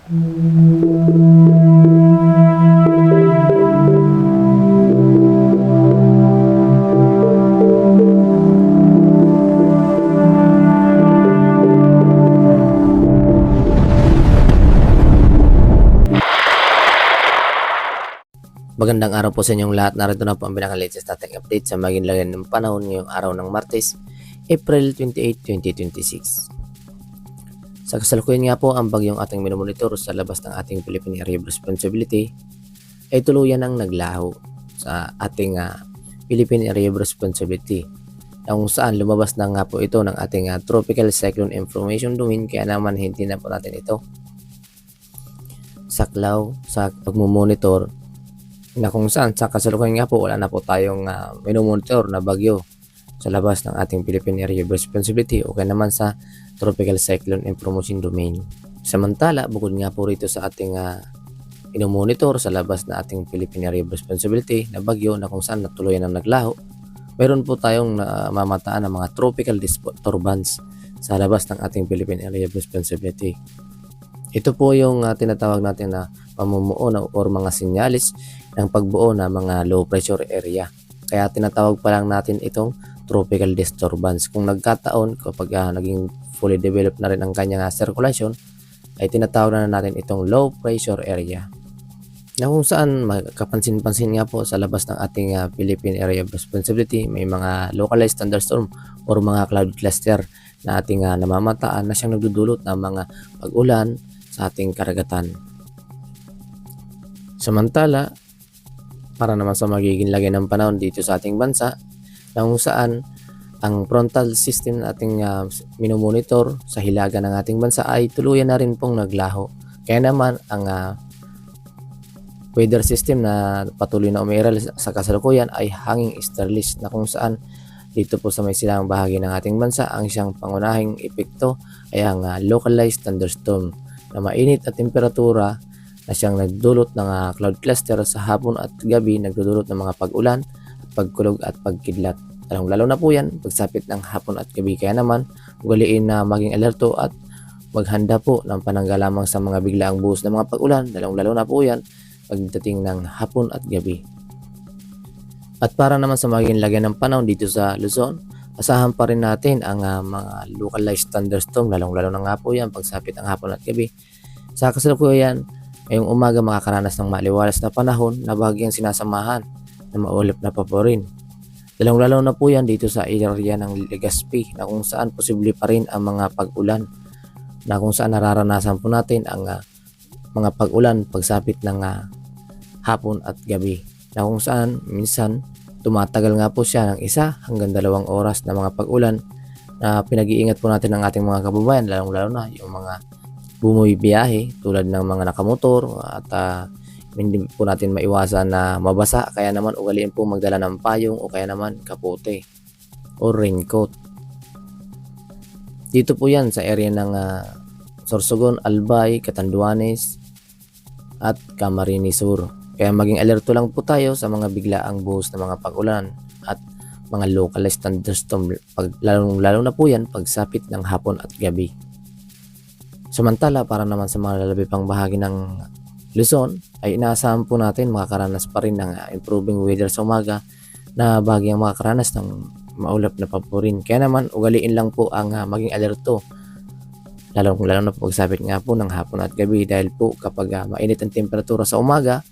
Magandang araw po sa inyong lahat. Narito na po ang pinaka-latest nating update sa maging lagay ng panahon ngayong araw ng Martes, April 28, 2026. Sa kasalukuyan nga po, ang bagyong ating minomonitor sa labas ng ating Philippine Area of Responsibility ay tuluyan ang naglaho sa ating Philippine Area of Responsibility, na kung saan lumabas na nga po ito ng ating Tropical Cyclone Information Domain, kaya naman hindi na po natin ito saklaw sa pagmumonitor, na kung saan sa kasalukuyan nga po wala na po tayong minomonitor na bagyo sa labas ng ating Philippine Area of Responsibility o kaya naman sa Tropical Cyclone Information Domain. Samantala, bukod nga po rito sa ating minomonitor sa labas na ating Philippine Area of Responsibility na bagyo na kung saan natuloy ng naglaho, mayroon po tayong mamataan ng mga tropical disturbance sa labas ng ating Philippine Area of Responsibility. Ito po yung tinatawag natin na pamumuo or mga sinyalis ng pagbuo ng mga low pressure area. Kaya tinatawag pa lang natin itong tropical disturbance. Kung nagkataon, kapag naging fully developed na rin ang kanyang circulation, ay tinatawag na natin itong low pressure area. Na kung saan kapansin-pansin nga po sa labas ng ating Philippine Area of Responsibility, may mga localized thunderstorm or mga cloud cluster na ating namamataan na siyang nagdudulot ng mga pag-ulan sa ating karagatan. Samantala, para naman sa magiging lagay ng panahon dito sa ating bansa, na kung saan ang frontal system na ating minomonitor sa hilaga ng ating bansa ay tuluyan na rin pong naglaho. Kaya naman ang weather system na patuloy na umiiral sa kasalukuyan ay hanging easterlies, na kung saan dito po sa may silang bahagi ng ating bansa ang siyang pangunahing epekto ay ang localized thunderstorm na mainit at temperatura na siyang nagdulot ng cloud cluster sa hapon at gabi, nagdudulot ng mga pag-ulan at pagkulog at pagkidlat. Lalo na po yan pagsapit ng hapon at gabi, kaya naman ugaliin na maging alerto at maghanda po ng panangga lamang sa mga biglaang buhos ng mga pag-ulan, lalo na po yan pagdating ng hapon at gabi. At para naman sa maging lagay ng panahon dito sa Luzon, asahan pa rin natin ang mga localized thunderstorm, lalo na nga po yan pagsapit ng hapon at gabi. Sa kasalukuyan, ngayong umaga makakaranas ng maliwalas na panahon na bahagyang sinasamahan ng maulap na paborin. Lalo na po yan dito sa area ng Legazpi, na kung saan posible pa rin ang mga pag-ulan, na kung saan nararanasan po natin ang mga pag-ulan pagsapit ng hapon at gabi, na kung saan minsan tumatagal nga po siya ng 1 hanggang 2 oras na mga pag-ulan, na pinag-iingat po natin ng ating mga kababayan, lalo na yung mga bumibiyahe tulad ng mga nakamotor, at hindi po natin maiwasan na mabasa, kaya naman ugaliin po magdala ng payong o kaya naman kapote o raincoat. Dito po yan sa area ng Sorsogon, Albay, Catanduanes at Camarines Sur. Kaya maging alerto lang po tayo sa mga biglaang buhos na mga pag-ulan at mga localized thunderstorm, lalo na po yan pagsapit ng hapon at gabi. Samantala, para naman sa mga lalabi pang bahagi ng Luzon, ay inaasahan po natin makakaranas pa rin ng improving weather sa umaga, na bahagyang makakaranas ng maulap na paborin. Kaya naman ugaliin lang po ang maging alerto, lalo na pagsapit nga po ng hapon at gabi, dahil po kapag mainit ang temperatura sa umaga,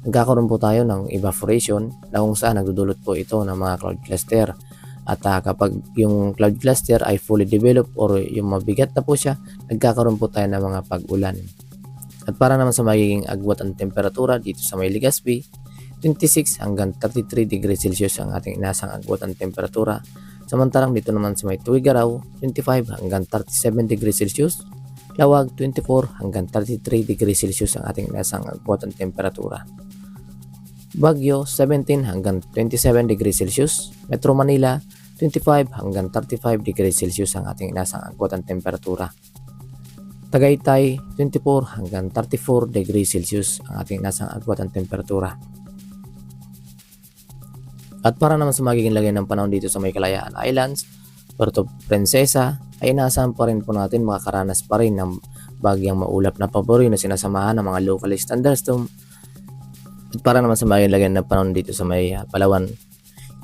nagkakaroon po tayo ng evaporation, na kung saan nagdudulot po ito ng mga cloud cluster. At kapag yung cloud cluster ay fully developed or yung mabigat na po siya, nagkakaroon po tayo ng mga pag-ulan. At para naman sa magiging agwat ang temperatura dito sa may Legazpi, 26 hanggang 33 degrees Celsius ang ating inasang agwat ang temperatura. Samantalang dito naman sa may Tuigaraw, 25 hanggang 37 degrees Celsius. Lawag, 24 hanggang 33 degrees Celsius ang ating inasang agwat ang temperatura. Baguio, 17 hanggang 27 degrees Celsius. Metro Manila, 25 hanggang 35 degrees Celsius ang ating inasang agwat ang temperatura. Tagaytay, 24 hanggang 34 degrees Celsius ang ating inasang agwat ang temperatura. At para naman sa magiging lagay ng panahon dito sa may Kalayaan Islands, Puerto Princesa, ay inaasahan pa rin po natin makakaranas pa rin ng bagyang maulap na pabori na sinasamahan ng mga localized thunderstorm. At para naman sa lagyan ng panahon dito sa may Palawan,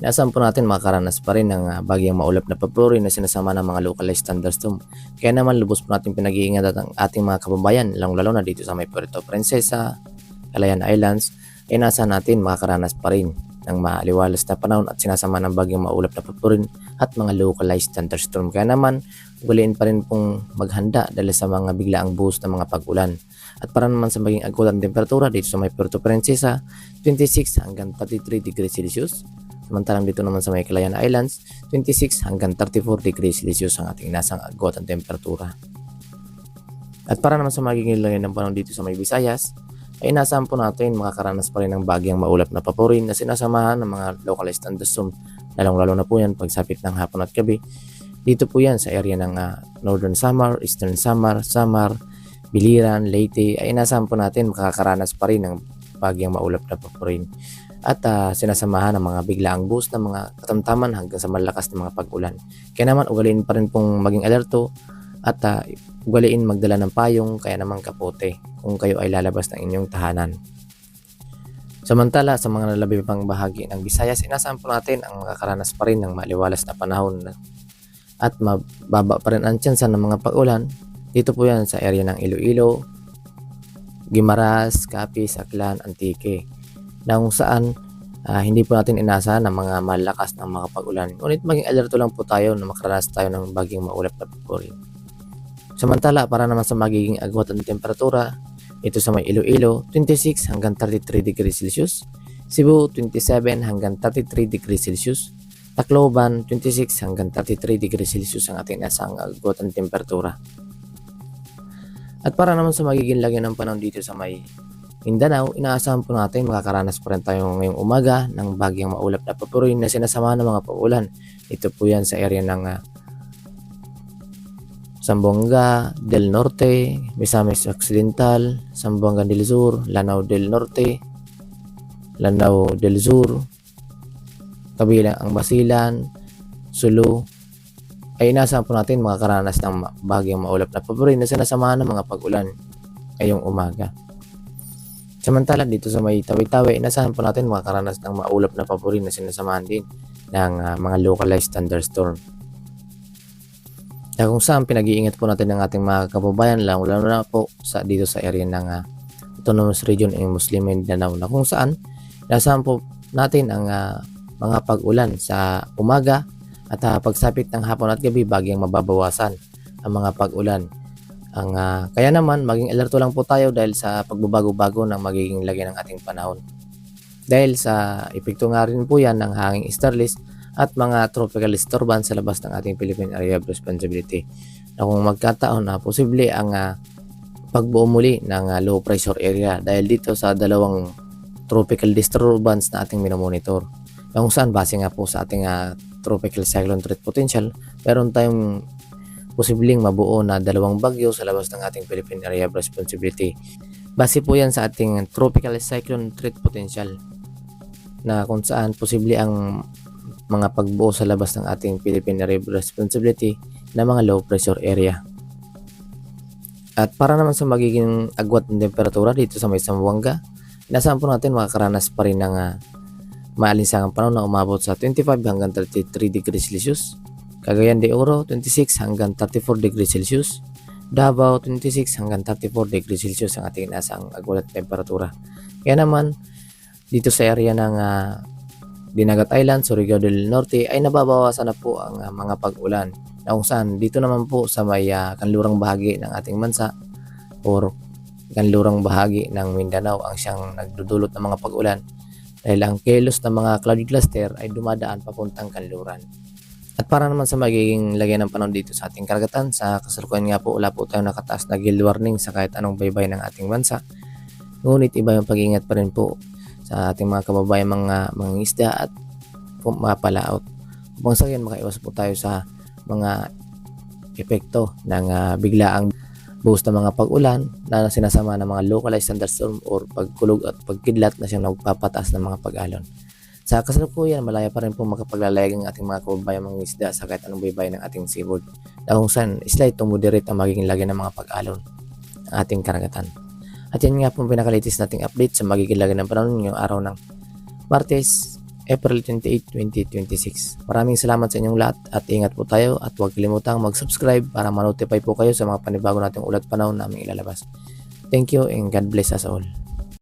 inaasahan po natin makakaranas pa rin ng bagyang maulap na pabori na sinasama ng mga localized thunderstorm. Kaya naman lubos po natin pinag-iingat ang ating mga kababayan, lalo na dito sa may Puerto Princesa, Calayan Islands, ay inaasahan natin makakaranas pa rin ng maaliwalas na panahon at sinasama ng bagyang maulap na pabori at mga localized thunderstorm. Kaya naman ugaliin pa rin pong maghanda dahil sa mga biglaang buhos ng mga pag-ulan. At para naman sa maging agad ang temperatura dito sa may Puerto Princesa, 26 hanggang 33 degrees Celsius. Samantalang dito naman sa may Calayan Islands, 26 hanggang 34 degrees Celsius ang ating nasang agad ang temperatura. At para naman sa magiging lagyan ng panahon dito sa may Visayas, ay inasahan po natin makakaranas pa rin ng bagyang maulap na pabori na sinasamahan ng mga localized thunderstorm, lalong-lalo na po yan pagsapit ng hapon at gabi. Dito po yan sa area ng Northern Samar, Eastern Samar, Biliran, Leyte, ay inasahan po natin makakaranas pa rin ng bagyang maulap na pabori at sinasamahan ng mga biglaang buhos ng mga katamtaman hanggang sa malakas na mga pag-ulan. Kaya naman ugaliin pa rin pong maging alerto at ugaliin magdala ng payong kaya naman kapote kung kayo ay lalabas ng inyong tahanan. Samantala sa mga nalabi pang bahagi ng Visayas, inasahan po natin ang makakaranas pa rin ng maliwalas na panahon at mababa pa rin ang tsansa ng mga pag-ulan. Dito po yan sa area ng Iloilo, Guimaras, Capiz, Aklan, Antique, na kung saan hindi po natin inaasahan ng mga malakas na mga pag-ulan. Ngunit maging alerto lang po tayo na makaranas tayo ng bagyang maulap na pabori. Samantala para naman sa magiging agwat ng temperatura, ito sa may Iloilo, 26 hanggang 33 degrees Celsius, Cebu 27 hanggang 33 degrees Celsius, Tacloban 26 hanggang 33 degrees Celsius ang ating nasang agwat ng temperatura. At para naman sa magiging lagyan ng panahon dito sa may Mindanao, inaasahan po natin makakaranas pa rin tayo ngayong umaga ng bagyang maulap na pabori na sinasamahan ng mga pag-ulan. Ito po yan sa area ng Zamboanga del Norte, Misamis Occidental, Zamboanga del Sur, Lanao del Norte, Lanao del Sur, kabilang ang Basilan, Sulu, ay inaasahan po natin makakaranas ng bagyang maulap na pabori na sinasamahan ng mga pag-ulan ngayong umaga. Samantala dito sa may Tawi-Tawi, inaasahan po natin makakaranas ng maulap na pabori na sinasamahan din ng mga localized thunderstorm. Kung saan pinag-iingat po natin ng ating mga kababayan, lalo na po dito sa area ng Autonomous Region ng Muslim Mindanao, na kung saan inaasahan po natin ang mga pag-ulan sa umaga at pagsapit ng hapon at gabi bagyang mababawasan ang mga pag-ulan. Kaya naman maging alerto lang po tayo dahil sa pagbabago-bago ng magiging lagyan ng ating panahon. Dahil sa epekto nga rin po yan ng hanging starlist at mga tropical disturbance sa labas ng ating Philippine Area of Responsibility, na kung magkataon na posible ang pagbuo muli ng low pressure area dahil dito sa dalawang tropical disturbance na ating minomonitor, na kung saan base nga po sa ating tropical cyclone threat potential, meron tayong posibleng mabuo na dalawang bagyo sa labas ng ating Philippine Area of Responsibility. Base po yan sa ating tropical cyclone threat potential, na kung saan posible ang mga pagbuo sa labas ng ating Philippine Area of Responsibility na mga low pressure area. At para naman sa magiging agwat ng temperatura dito sa may Zamboanga, inasahan po natin makakaranas pa rin ng maalinsangang panahon na umabot sa 25 hanggang 33 degrees Celsius, Cagayan de Oro 26 hanggang 34 degrees Celsius, Davao 26 hanggang 34 degrees Celsius ang ating inaasang agwat temperatura. Kaya naman dito sa area ng Dinagat Island, Surigao del Norte ay nababawasan na po ang mga pag-ulan, na kung saan dito naman po sa may kanlurang bahagi ng ating bansa or kanlurang bahagi ng Mindanao ang siyang nagdudulot ng mga pag-ulan dahil ang kilos ng mga cloud cluster ay dumadaan papuntang kanluran. At para naman sa magiging lagyan ng panahon dito sa ating karagatan, sa kasalukuyan nga po wala po tayong nakataas na gale warning sa kahit anong baybay ng ating bansa. Ngunit iba yung pag-iingat pa rin po sa ating mga kababayan mga isda at mga palaot. Upang sa yan makaiwas po tayo sa mga epekto ng biglaang buhos ng mga pag-ulan na sinasama ng mga localized thunderstorm or pagkulog at pagkidlat na siyang nagpapataas ng mga pag-alon. Sa kasalukuyan, malaya pa rin po makapaglalayag ang ating mga kababayan mga isda sa kahit anong baybay ng ating seaboard, na kung saan slight to moderate ang magiging lagyan ng mga pag-alon. ang ating karagatan. At yan nga po ang pinakalitis nating update sa magigilagan ng panahon ngayong araw ng Martes, April 28, 2026. Maraming salamat sa inyong lahat at ingat po tayo at huwag kalimutang mag-subscribe para ma-notify po kayo sa mga panibago nating ulat panahon na aming ilalabas. Thank you and God bless us all.